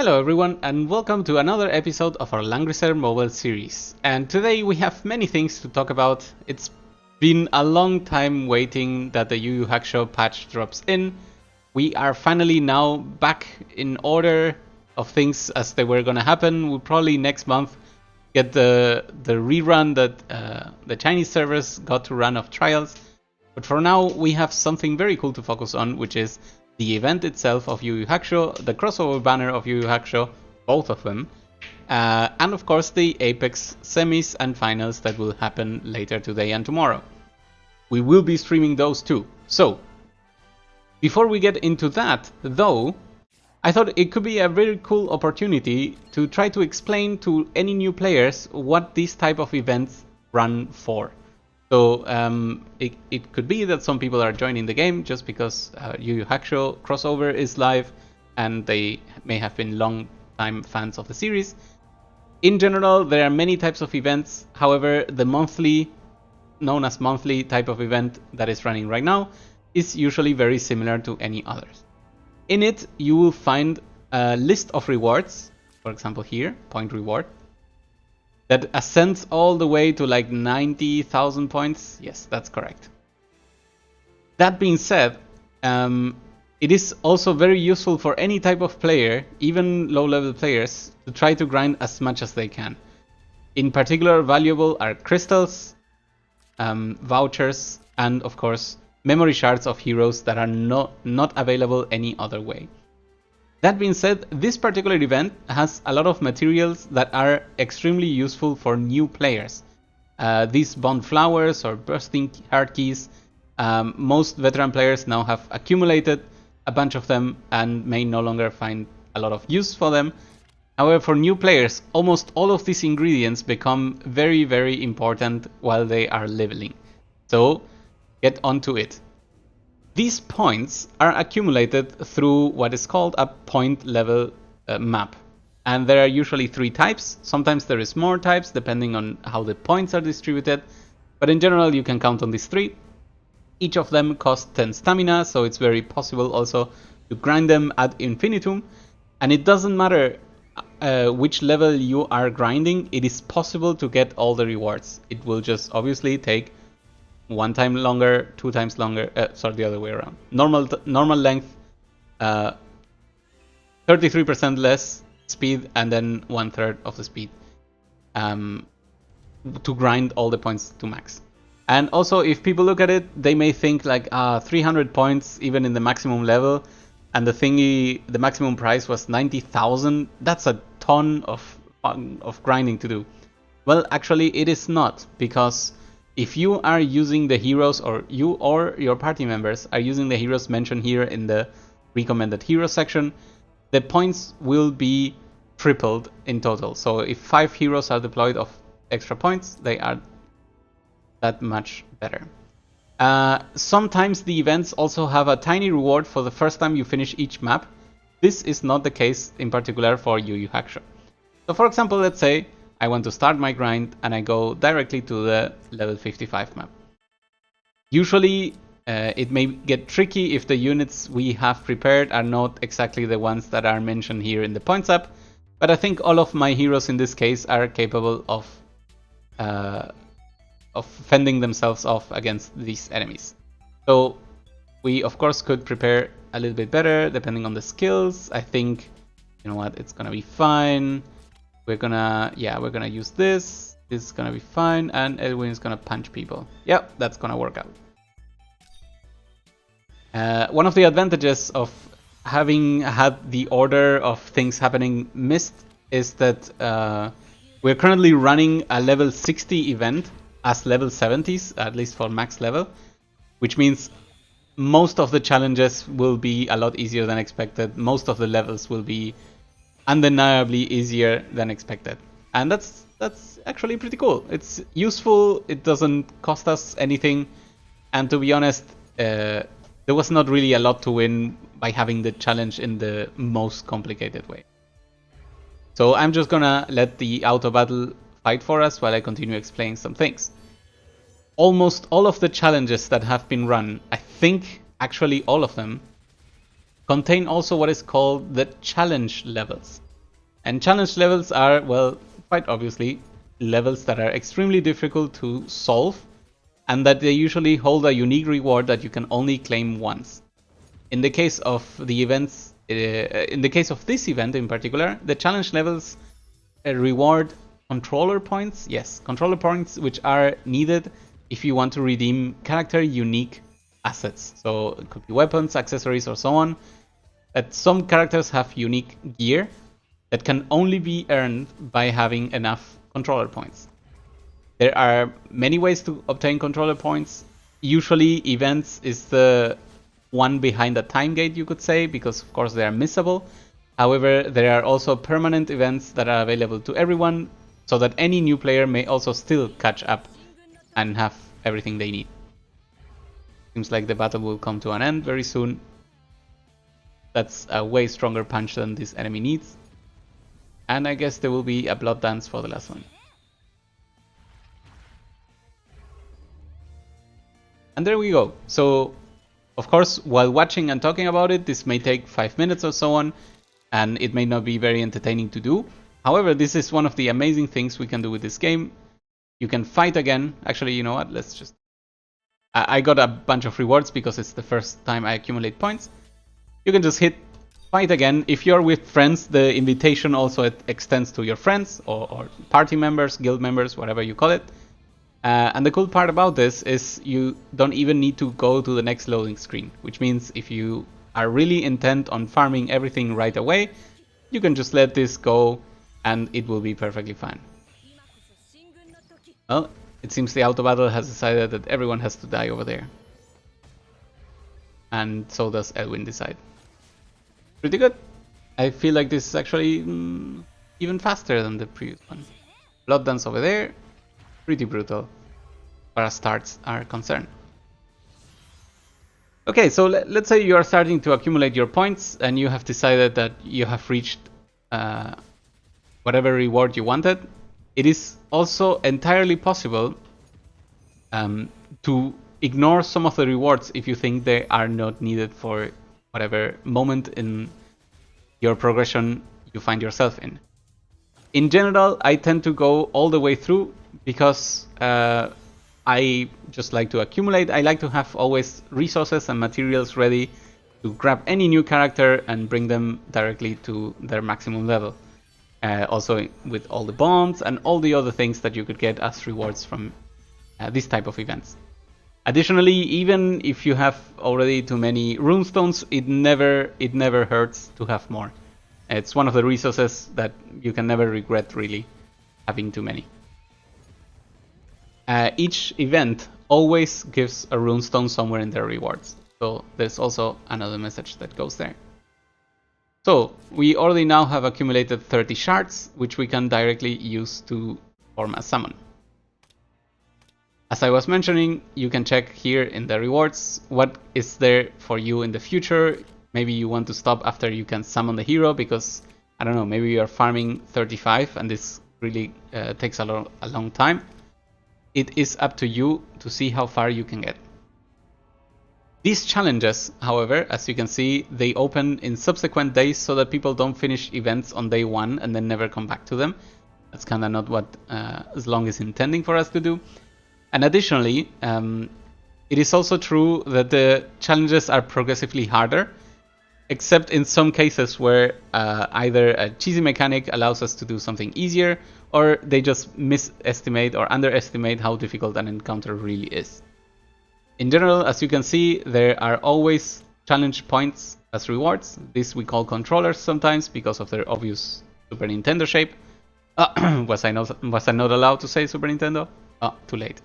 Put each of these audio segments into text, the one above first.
Hello everyone and welcome to another episode of our Lagrisser mobile series. And today we have many things to talk about. It's been a long time waiting that the Yuyu Hakusho patch drops in. We are finally now back in order of things as they were gonna happen. We'll probably next month get the rerun that the Chinese servers got to run of trials. But for now we have something very cool to focus on, which is the event itself of Yu Yu Hakusho, the crossover banner of Yu Yu Hakusho, both of them, and of course the Apex semis and finals that will happen later today and tomorrow. We will be streaming those too. So, before we get into that, though, I thought it could be a very cool opportunity to try to explain to any new players what these type of events run for. So it could be that some people are joining the game just because Yu Yu Hakusho crossover is live and they may have been long-time fans of the series. In general, there are many types of events. However, the monthly, known as monthly type of event that is running right now is usually very similar to any others. In it, you will find a list of rewards, for example here, point reward, that ascends all the way to like 90,000 points. Yes, that's correct. That being said, it is also very useful for any type of player, even low-level players, to try to grind as much as they can. In particular, valuable are crystals, vouchers, and of course, memory shards of heroes that are not available any other way. That being said, this particular event has a lot of materials that are extremely useful for new players. These bond flowers or bursting heart keys, most veteran players now have accumulated a bunch of them and may no longer find a lot of use for them. However, for new players, almost all of these ingredients become very, very important while they are leveling. So, get onto it. These points are accumulated through what is called a point level map. And there are usually 3 types. Sometimes there is more types depending on how the points are distributed. But in general, you can count on these 3. Each of them costs 10 stamina, so it's very possible also to grind them ad infinitum. And it doesn't matter which level you are grinding, it is possible to get all the rewards. It will just obviously take 1 time longer, 2 times longer, sorry, the other way around. Normal length, 33% less speed, and then 1/3 of the speed to grind all the points to max. And also, if people look at it, they may think like 300 points even in the maximum level, and the maximum price was 90,000. That's a ton of grinding to do. Well, actually, it is not, because if you are using the heroes, or you or your party members are using the heroes mentioned here in the recommended heroes section, the points will be tripled in total. So if 5 heroes are deployed of extra points, they are that much better. Sometimes the events also have a tiny reward for the first time you finish each map. This is not the case in particular for Yu Yu Hakusho. So for example, let's say I want to start my grind and I go directly to the level 55 map. Usually it may get tricky if the units we have prepared are not exactly the ones that are mentioned here in the points app, but I think all of my heroes in this case are capable of fending themselves off against these enemies. So we of course could prepare a little bit better depending on the skills. I think, you know what, it's gonna be fine. We're gonna use this. This is gonna be fine, and Edwin is gonna punch people. Yep, that's gonna work out. One of the advantages of having had the order of things happening missed is that we're currently running a level 60 event as level 70s, at least for max level, which means most of the challenges will be a lot easier than expected. Most of the levels will be undeniably easier than expected, and that's actually pretty cool. It's useful, it doesn't cost us anything, and to be honest, there was not really a lot to win by having the challenge in the most complicated way. So I'm just gonna let the auto battle fight for us while I continue explaining some things. Almost all of the challenges that have been run, I think actually all of them, contain also what is called the challenge levels. And challenge levels are, well, quite obviously, levels that are extremely difficult to solve, and that they usually hold a unique reward that you can only claim once. In the case of the events, in the case of this event in particular, the challenge levels reward controller points. Yes, controller points, which are needed if you want to redeem character unique assets. So it could be weapons, accessories, or so on. That some characters have unique gear that can only be earned by having enough controller points. There are many ways to obtain controller points. Usually events is the one behind the time gate, you could say, because of course they are missable. However, there are also permanent events that are available to everyone, so that any new player may also still catch up and have everything they need. Seems like the battle will come to an end very soon. That's a way stronger punch than this enemy needs. And I guess there will be a blood dance for the last one. And there we go. So, of course, while watching and talking about it, this may take 5 minutes or so on, and it may not be very entertaining to do. However, this is one of the amazing things we can do with this game. You can fight again. Actually, you know what? Let's just... I got a bunch of rewards because it's the first time I accumulate points. You can just hit fight again. If you're with friends, the invitation also extends to your friends or party members, guild members, whatever you call it. And the cool part about this is you don't even need to go to the next loading screen, which means if you are really intent on farming everything right away, you can just let this go and it will be perfectly fine. Well, it seems the auto battle has decided that everyone has to die over there. And so does Edwin decide. Pretty good. I feel like this is actually even faster than the previous one. Blood dance over there. Pretty brutal, as far as starts are concerned. Okay, so let's say you are starting to accumulate your points and you have decided that you have reached whatever reward you wanted. It is also entirely possible to ignore some of the rewards if you think they are not needed for whatever moment in your progression you find yourself in. In general, I tend to go all the way through because I just like to accumulate. I like to have always resources and materials ready to grab any new character and bring them directly to their maximum level. Also with all the bonds and all the other things that you could get as rewards from this type of events. Additionally, even if you have already too many runestones, it never hurts to have more. It's one of the resources that you can never regret, really, having too many. Each event always gives a runestone somewhere in their rewards, so there's also another message that goes there. So we already now have accumulated 30 shards, which we can directly use to form a summon. As I was mentioning, you can check here in the rewards what is there for you in the future. Maybe you want to stop after you can summon the hero because, I don't know, maybe you are farming 35 and this really takes a long time. It is up to you to see how far you can get. These challenges, however, as you can see, they open in subsequent days so that people don't finish events on day one and then never come back to them. That's kind of not what Zlong is intending for us to do. And additionally, it is also true that the challenges are progressively harder, except in some cases where either a cheesy mechanic allows us to do something easier, or they just misestimate or underestimate how difficult an encounter really is. In general, as you can see, there are always challenge points as rewards. This we call controllers sometimes because of their obvious Super Nintendo shape. Was I not allowed to say Super Nintendo? Oh, too late.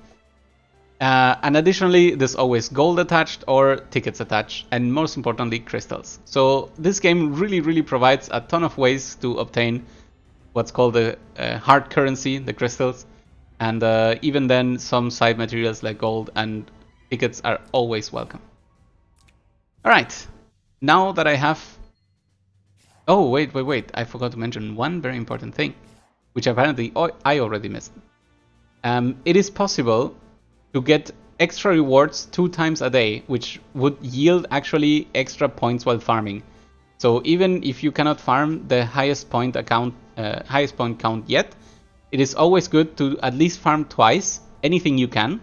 And additionally, there's always gold attached or tickets attached, and most importantly, crystals. So this game really provides a ton of ways to obtain what's called the hard currency, the crystals, and even then some side materials like gold and tickets are always welcome. Alright, now that I have... Oh, wait, I forgot to mention one very important thing, which apparently I already missed. It is possible to get extra rewards 2 times a day, which would yield actually extra points while farming. So even if you cannot farm the highest point account highest point count yet, it is always good to at least farm twice, anything you can,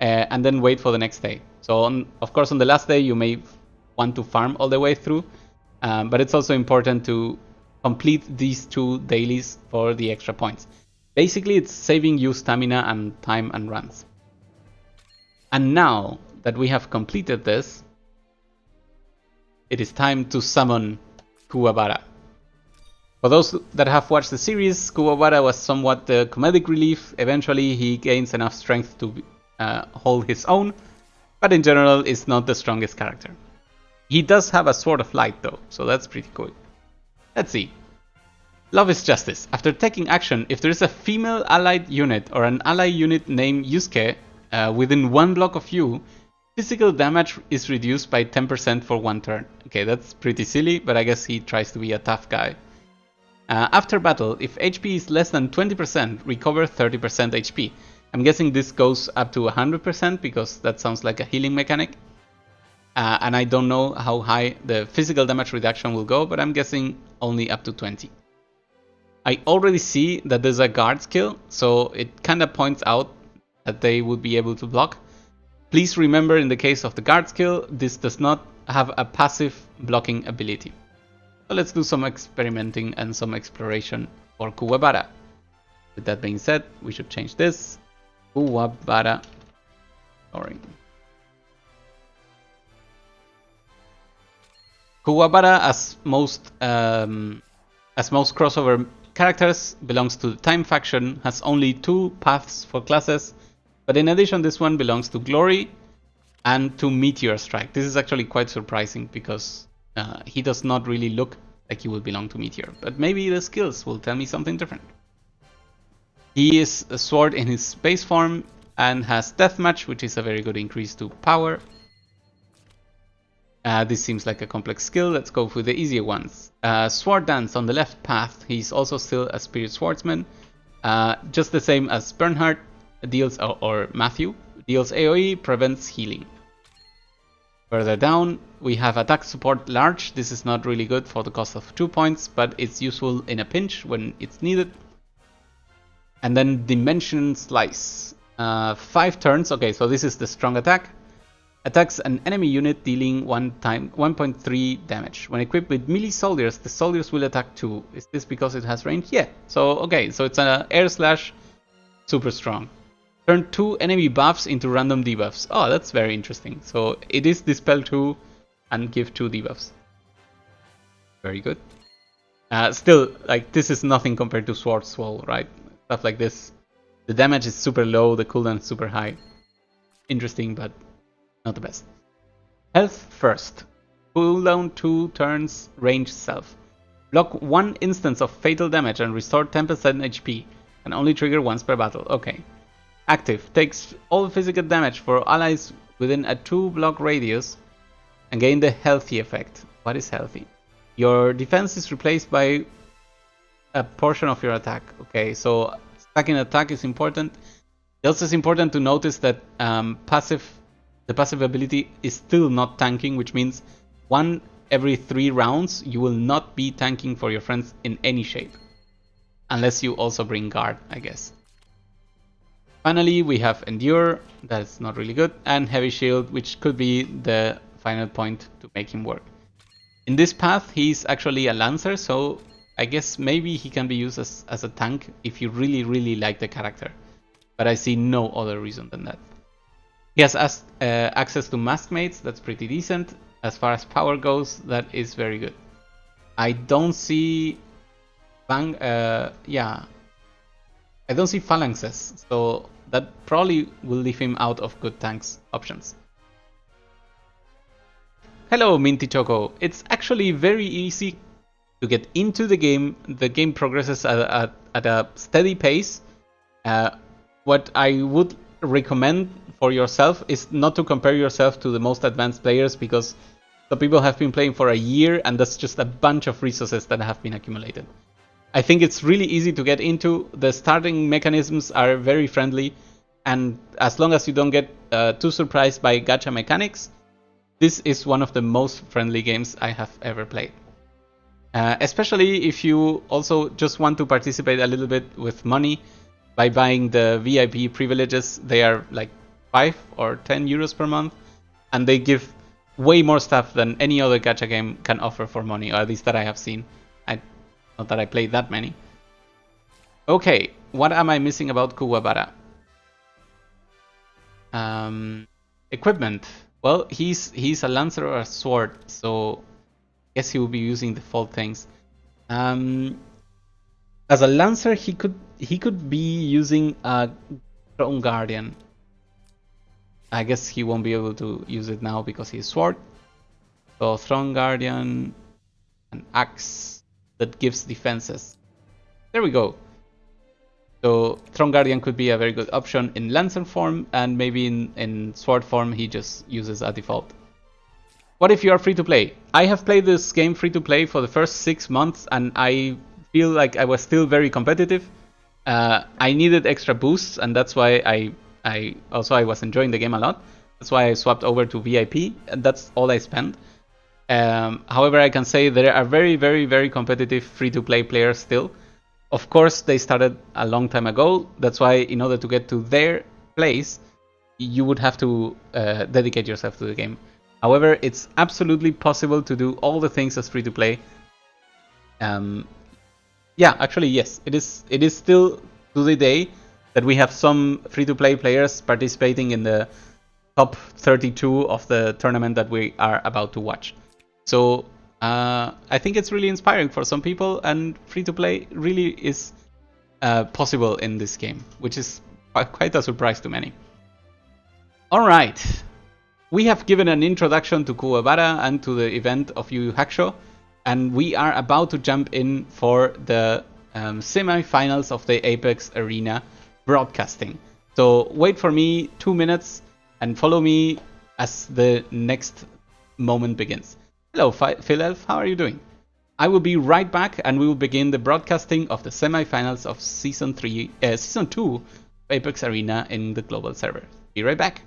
and then wait for the next day. So of course on the last day you may want to farm all the way through, but it's also important to complete these 2 dailies for the extra points. Basically it's saving you stamina and time and runs. And now that we have completed this, it is time to summon Kuwabara. For those that have watched the series, Kuwabara was somewhat the comedic relief. Eventually he gains enough strength to hold his own, but in general is not the strongest character. He does have a Sword of Light though, so that's pretty cool. Let's see. Love is Justice. After taking action, if there is a female allied unit or an ally unit named Yusuke within 1 block of you, physical damage is reduced by 10% for 1 turn. Okay, that's pretty silly, but I guess he tries to be a tough guy. After battle, if HP is less than 20%, recover 30% HP. I'm guessing this goes up to 100% because that sounds like a healing mechanic. And I don't know how high the physical damage reduction will go, but I'm guessing only up to 20. I already see that there's a guard skill, so it kind of points out that they would be able to block. Please remember, in the case of the guard skill, this does not have a passive blocking ability. So let's do some experimenting and some exploration for Kuwabara. With that being said, we should change this. Kuwabara. Sorry. Kuwabara, as most crossover characters, belongs to the Time faction, has only 2 paths for classes, but in addition this one belongs to Glory and to Meteor Strike. This is actually quite surprising because he does not really look like he would belong to Meteor, but maybe the skills will tell me something different. He is a sword in his base form and has Deathmatch, which is a very good increase to power. This seems like a complex skill. Let's go for the easier ones. Sword Dance on the left path. He's also still a Spirit Swordsman. Just the same as Bernhard deals, or Matthew. Deals AoE, prevents healing. Further down, we have Attack Support Large. This is not really good for the cost of 2 points, but it's useful in a pinch when it's needed. And then Dimension Slice. 5 turns. Okay, so this is the strong attack. Attacks an enemy unit dealing 1.3 damage. When equipped with melee soldiers, the soldiers will attack too. Is this because it has range? Yeah. So, okay, so it's an air slash, super strong. Turn 2 enemy buffs into random debuffs. Oh, that's very interesting. So it is dispel 2 and give 2 debuffs. Very good. Still, like, this is nothing compared to Sword Swole, right? Stuff like this. The damage is super low, the cooldown is super high. Interesting, but not the best. Health first. Cooldown 2 turns, range self. Block 1 instance of fatal damage and restore 10% HP. Can only trigger once per battle. Okay. Active. Takes all physical damage for allies within a 2 block radius and gain the healthy effect. What is healthy? Your defense is replaced by a portion of your attack. Okay, so stacking attack is important. It also is important to notice that the passive ability is still not tanking, which means 1 every 3 rounds you will not be tanking for your friends in any shape. Unless you also bring guard, I guess. Finally, we have Endure, that's not really good, and Heavy Shield, which could be the final point to make him work. In this path, he's actually a Lancer, so I guess maybe he can be used as a tank if you really like the character. But I see no other reason than that. He has access to Mask Mates, that's pretty decent. As far as power goes, that is very good. I don't see I don't see Phalanxes, so that probably will leave him out of good tanks options. Hello Minty Choco, it's actually very easy to get into the game. The game progresses at a steady pace. What I would recommend for yourself is not to compare yourself to the most advanced players, because some people have been playing for a year and that's just a bunch of resources that have been accumulated. I think it's really easy to get into. The starting mechanisms are very friendly, and as long as you don't get too surprised by gacha mechanics, this is one of the most friendly games I have ever played. Especially if you also just want to participate a little bit with money by buying the VIP privileges. They are like 5 or 10 euros per month, and they give way more stuff than any other gacha game can offer for money, or at least that I have seen. Not that I played that many. Okay, what am I missing about Kuwabara? Equipment. Well, he's a lancer or a sword, so I guess he will be using default things. As a lancer, he could be using a Throne Guardian. I guess he won't be able to use it now because he's sword. So Throne Guardian, an axe that gives defenses. There we go. So Throne Guardian could be a very good option in Lancer form, and maybe in Sword form he just uses a default. What if you are free to play? I have played this game free to play for the first 6 months, and I feel like I was still very competitive. I needed extra boosts, and that's why I was enjoying the game a lot. That's why I swapped over to VIP, and that's all I spent. However, I can say there are very, very, very competitive free-to-play players still. Of course, they started a long time ago. That's why, in order to get to their place, you would have to dedicate yourself to the game. However, it's absolutely possible to do all the things as free-to-play. Yeah, actually, yes. It is still to the day that we have some free-to-play players participating in the top 32 of the tournament that we are about to watch. So I think it's really inspiring for some people, and free-to-play really is possible in this game, which is quite a surprise to many. Alright, we have given an introduction to Kuwabara and to the event of Yu Yu Hakusho, and we are about to jump in for the semi-finals of the Apex Arena broadcasting. So wait for me 2 minutes and follow me as the next moment begins. Hello, Phil Elf, how are you doing? I will be right back, and we will begin the broadcasting of the semi-finals of Season 2 Apex Arena in the global server. Be right back.